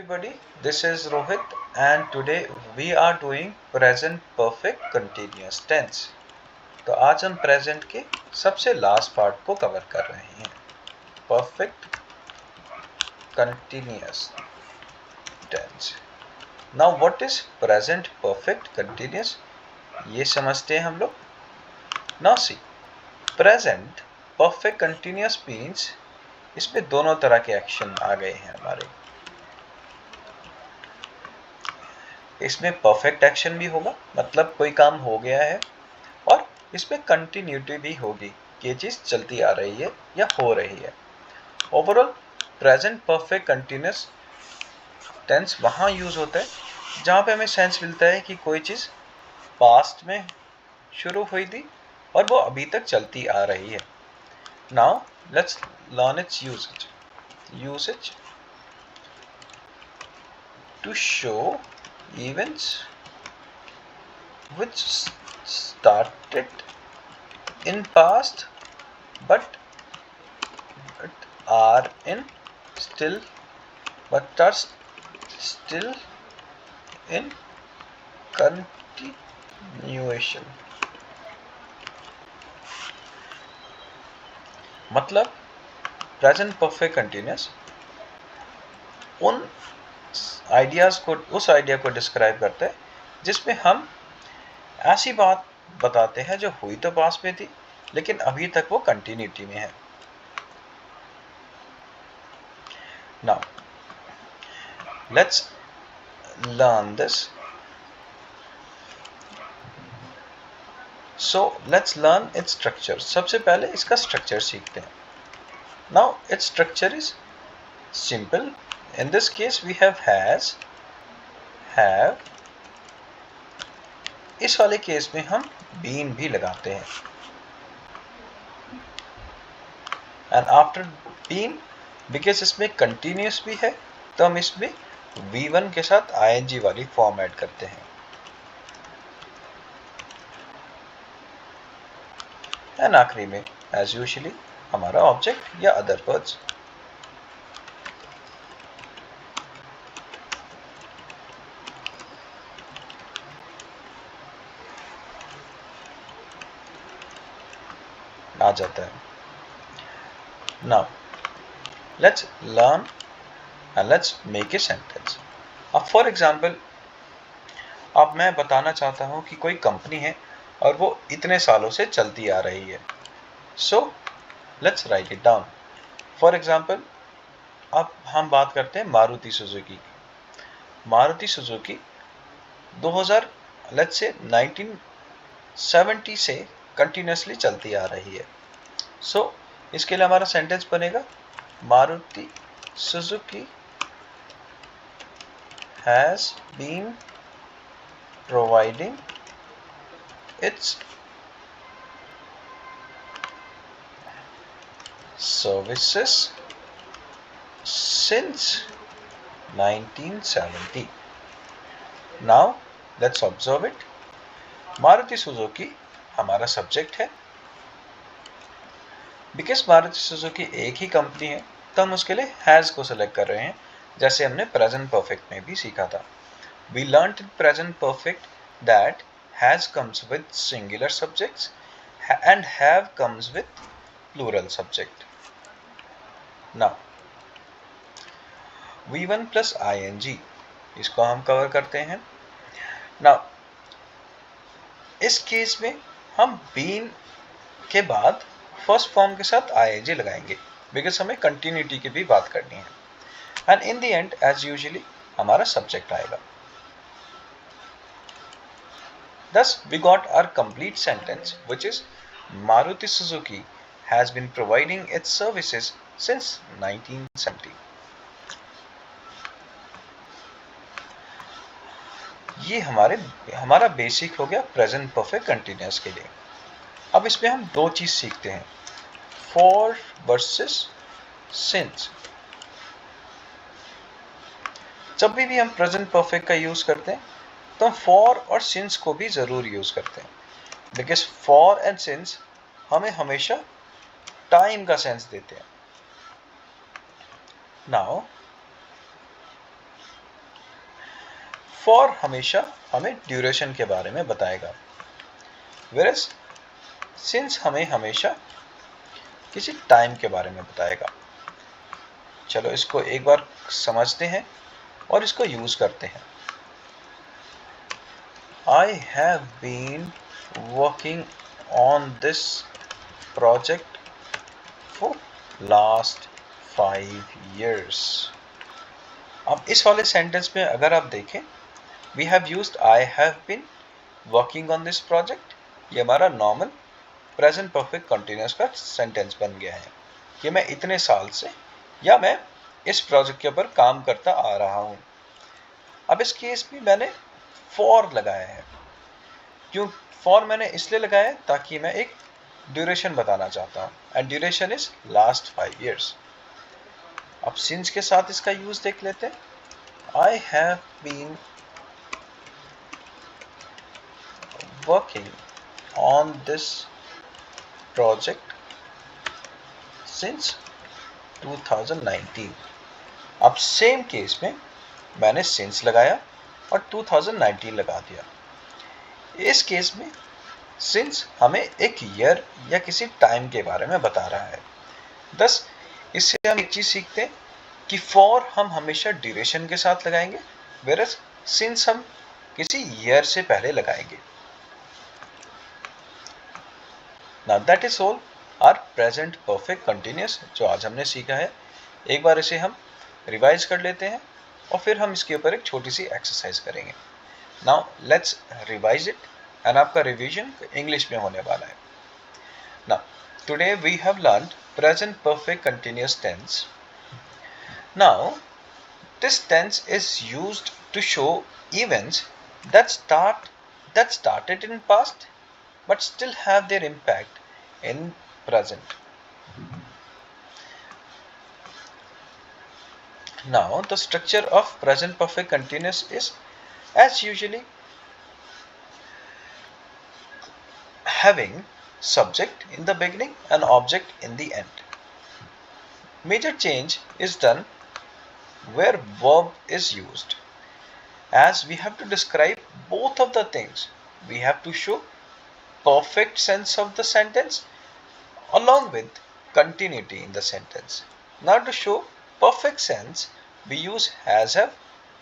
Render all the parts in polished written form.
everybody, this is Rohit and today we are doing present perfect continuous tense. तो आज हम present के सबसे लास्ट पार्ट को कवर कर रहे हैं, perfect continuous tense. Now what is present perfect continuous? ये समझते हैं हम लोग. Now see, present perfect continuous means इसमें दोनों तरह के एक्शन आ गए हैं हमारे. इसमें परफेक्ट एक्शन भी होगा, मतलब कोई काम हो गया है, और इसमें कंटिन्यूटी भी होगी कि ये चीज़ चलती आ रही है या हो रही है. Overall present perfect continuous tense वहाँ यूज़ होता है जहाँ पे हमें सेंस मिलता है कि कोई चीज़ पास्ट में शुरू हुई थी और वो अभी तक चलती आ रही है. Now let's learn its usage to show events which started in past but are still in continuation. मतलब प्रेजेंट परफेक्ट कंटिन्यूस उस आइडिया को डिस्क्राइब करता है जिसमें हम ऐसी बात बताते हैं जो हुई तो पास में थी लेकिन अभी तक वो कंटिन्यूटी में है. Now let's learn this. So let's learn its structure. सबसे पहले इसका स्ट्रक्चर सीखते हैं. Now its structure is simple. In this case we have has, have. इस वाले केस में हम been भी लगाते हैं. And after been, because इसमें continuous भी है तो हम इसमें V1 के साथ ing वाली फॉर्म ऐड करते हैं. And आखिरी में as usually हमारा ऑब्जेक्ट या अदर वर्ड्स. आ जाता है. Now let's learn and let's make a sentence. अब for example, अब मैं बताना चाहता हूँ कि कोई कंपनी है और वो इतने सालों से चलती आ रही है. So let's write it down. For example, अब हम बात करते हैं मारुति सुजुकी की. मारुति सुजुकी 1970 से कंटिन्यूसली चलती आ रही है. सो इसके लिए हमारा सेंटेंस बनेगा Maruti Suzuki has been providing its services since 1970. Now let's observe it. Maruti Suzuki हमारा सब्जेक्ट है. बिकॉज मारुति सुजुकी एक ही कंपनी है तो हम उसके लिए हैज को सेलेक्ट कर रहे हैं, जैसे हमने प्रेजेंट परफेक्ट में भी सीखा था. We learned in present perfect that has comes with singular subjects and have comes with plural subject. Now V1 plus ing, इसको हम कवर करते हैं. नाउ इस केस में हम बीन के बाद फर्स्ट फॉर्म के साथ ing लगाएंगे बिकॉज हमें कंटिन्यूटी की भी बात करनी है. And in the end as usually हमारा सब्जेक्ट आएगा. Thus we got our complete sentence, which is Maruti Suzuki has been providing its services since 1970. ये हमारा बेसिक हो गया प्रेजेंट परफेक्ट कंटिन्यूअस के लिए. अब इसमें हम दो चीज सीखते हैं, फॉर वर्सेस सिंस. जब भी हम प्रेजेंट परफेक्ट का यूज करते हैं तो हम फॉर और सिंस को भी जरूर यूज करते हैं, बिकॉज फॉर एंड सिंस हमें हमेशा टाइम का सेंस देते हैं. नाउ for हमेशा हमें ड्यूरेशन के बारे में बताएगा, whereas since हमें हमेशा किसी टाइम के बारे में बताएगा। चलो इसको एक बार समझते हैं और इसको यूज करते हैं। I have been working on this project for last 5 years. अब इस वाले सेंटेंस में अगर आप देखें, we have used I have been working on this project, ये हमारा नॉर्मल प्रेजेंट परफेक्ट कंटिन्यूअस का सेंटेंस बन गया है कि मैं इतने साल से या मैं इस प्रोजेक्ट के ऊपर काम करता आ रहा हूं। अब इस केस में मैंने फॉर लगाया है। क्यों फॉर मैंने इसलिए लगाया है ताकि मैं एक ड्यूरेशन बताना चाहता हूं, and duration is last 5 years। अब सिंस के साथ इसका यूज देख लेते हैं। I have been working on this project since 2019। अब सेम केस में मैंने सिंस लगाया और 2019 लगा दिया। इस केस में सिंस हमें एक ईयर या किसी टाइम के बारे में बता रहा है। थस इससे हम एक चीज सीखते हैं कि फॉर हम हमेशा ड्यूरेशन के साथ लगाएंगे, वेरस सिंस हम किसी ईयर से पहले लगाएंगे। Now that is all our present perfect continuous जो आज हमने सीखा है। एक बार इसे हम रिवाइज कर लेते हैं और फिर हम इसके ऊपर एक छोटी सी एक्सरसाइज करेंगे। Now let's revise it, and आपका रिवीजन इंग्लिश में होने वाला है। Now today we have learned present perfect continuous tense. Now this tense is used to show events that started in past but still have their impact in present. Now the structure of present perfect continuous is as usually having subject in the beginning and object in the end. Major change is done where verb is used. As we have to describe both of the things, we have to show perfect sense of the sentence along with continuity in the sentence. Now to show perfect sense, we use has have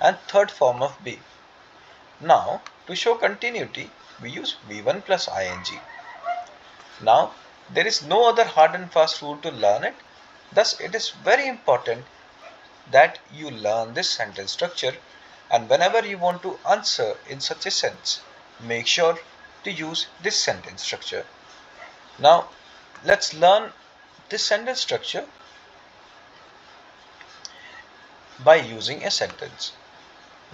and third form of be. Now to show continuity, we use V1 plus ing. Now there is no other hard and fast rule to learn it. Thus it is very important that you learn this sentence structure, and whenever you want to answer in such a sense, make sure to use this sentence structure. Now let's learn this sentence structure by using a sentence.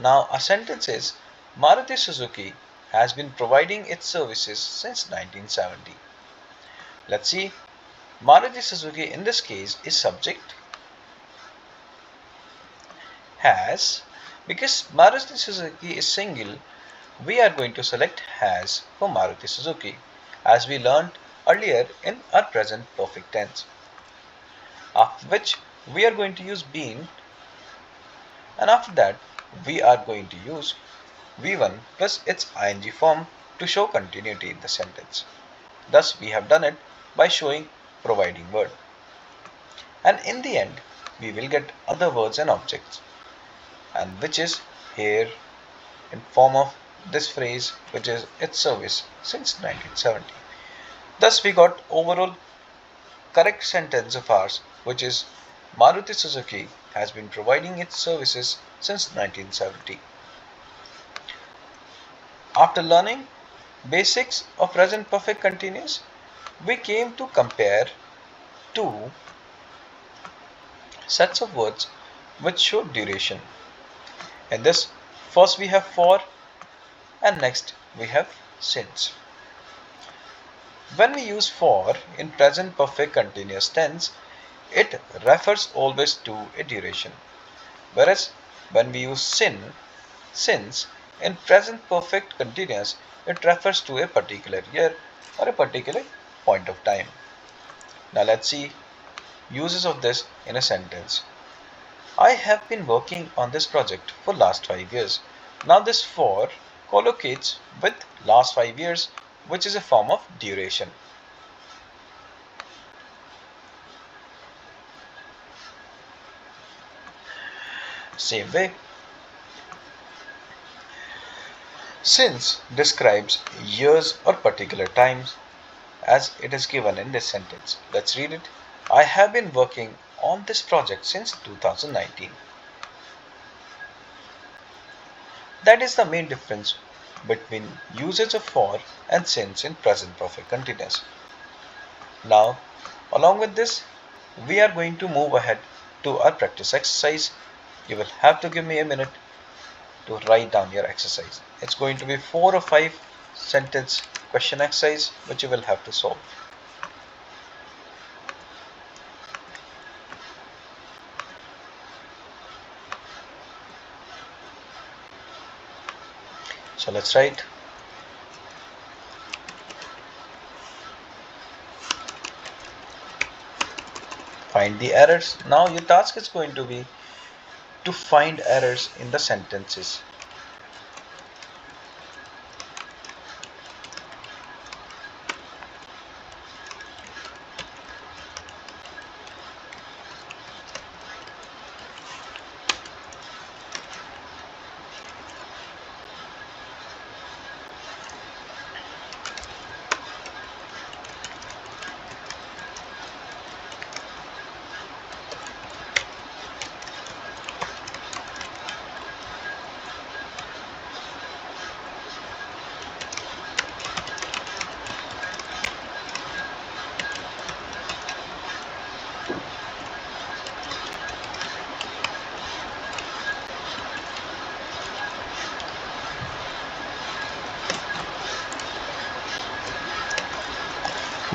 Now a sentence is Maruti Suzuki has been providing its services since 1970. Let's see, Maruti Suzuki in this case is subject has. Because Maruti Suzuki is single, we are going to select has for Maruti Suzuki, as we learned earlier in our present perfect tense. After which we are going to use been, and after that we are going to use V1 plus its ing form to show continuity in the sentence. Thus we have done it by showing providing word, and in the end we will get other words and objects, and which is here in form of this phrase, which is its service since 1970. Thus we got overall correct sentence of ours, which is Maruti Suzuki has been providing its services since 1970. After learning basics of present perfect continuous, we came to compare two sets of words which show duration. In this, first we have for, and next we have since. When we use for in present perfect continuous tense, it refers always to a duration, whereas when we use since in present perfect continuous, it refers to a particular year or a particular point of time. Now let's see uses of this in a sentence. I have been working on this project for last 5 years. Now this for collocates with last 5 years, which is a form of duration. Same way, since describes years or particular times as it is given in this sentence. Let's read it. I have been working on this project since 2019. That is the main difference between usage of for and since in present perfect continuous. Now, along with this, we are going to move ahead to our practice exercise. You will have to give me a minute to write down your exercise. It's going to be 4 or 5 sentence question exercise which you will have to solve. So let's write. Find the errors. Now your task is going to be to find errors in the sentences.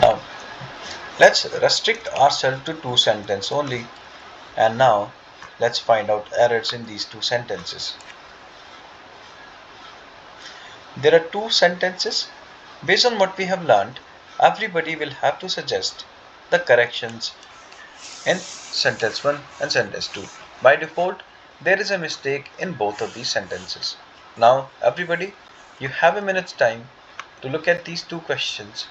Now let's restrict ourselves to 2 sentences only, and now let's find out errors in these 2 sentences. There are 2 sentences. Based on what we have learned, everybody will have to suggest the corrections in sentence 1 and sentence 2. By default, there is a mistake in both of these sentences. Now, everybody, you have a minute's time to look at these 2 questions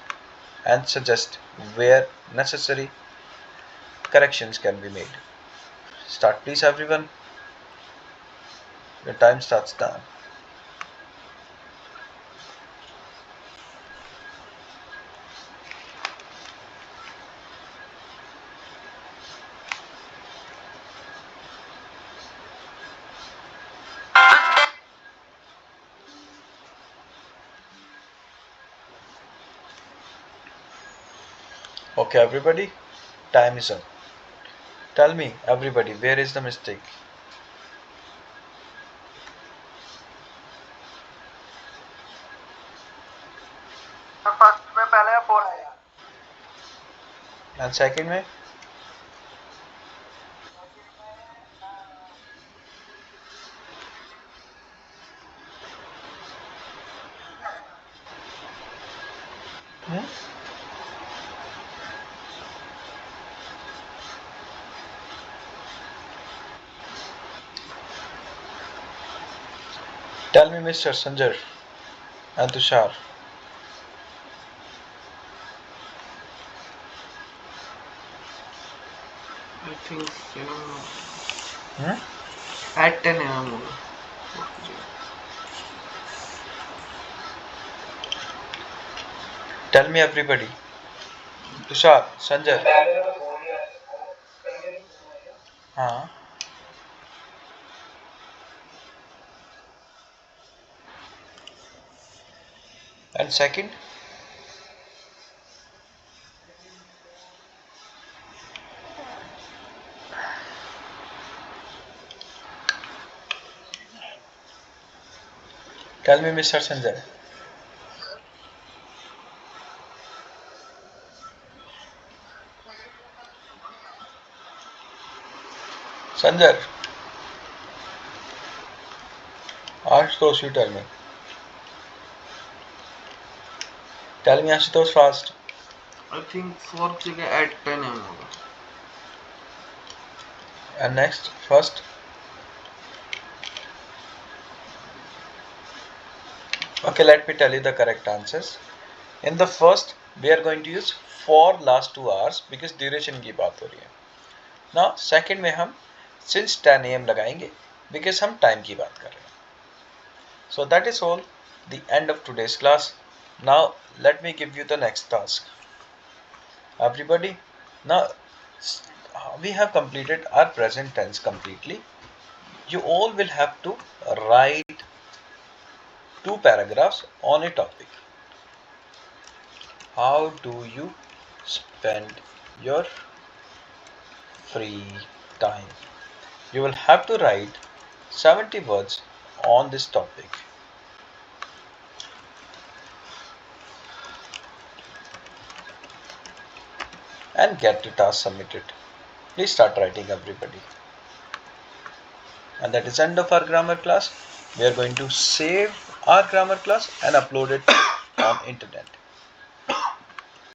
and suggest where necessary corrections can be made. Start please everyone. Your time starts now. Okay everybody, time is up. Tell me everybody, where is the mistake? First में पहले phone आया And second में? Tell me Mr. Sanjay and Tushar. I think Hmm? at 10 a.m. Tell me everybody. Tushar, Sanjay. हाँ. And second? Tell me Mr. Sanjay. Sanjay, Ashutosh, you tell me. Tell me Ashutosh fast. I think fourth जगह at 10 a.m. होगा. And next, first. Okay, let me tell you the correct answers. In the first, we are going to use for last 2 hours because duration की बात हो रही है. Now, second में हम since 10 AM लगाएंगे because हम time की बात कर रहे हैं. So that is all, the end of today's class. Now, let me give you the next task. Everybody, now we have completed our present tense completely. You all will have to write 2 paragraphs on a topic. How do you spend your free time? You will have to write 70 words on this topic. And get the task submitted. Please start writing, everybody. And that is end of our grammar class. We are going to save our grammar class and upload it on internet.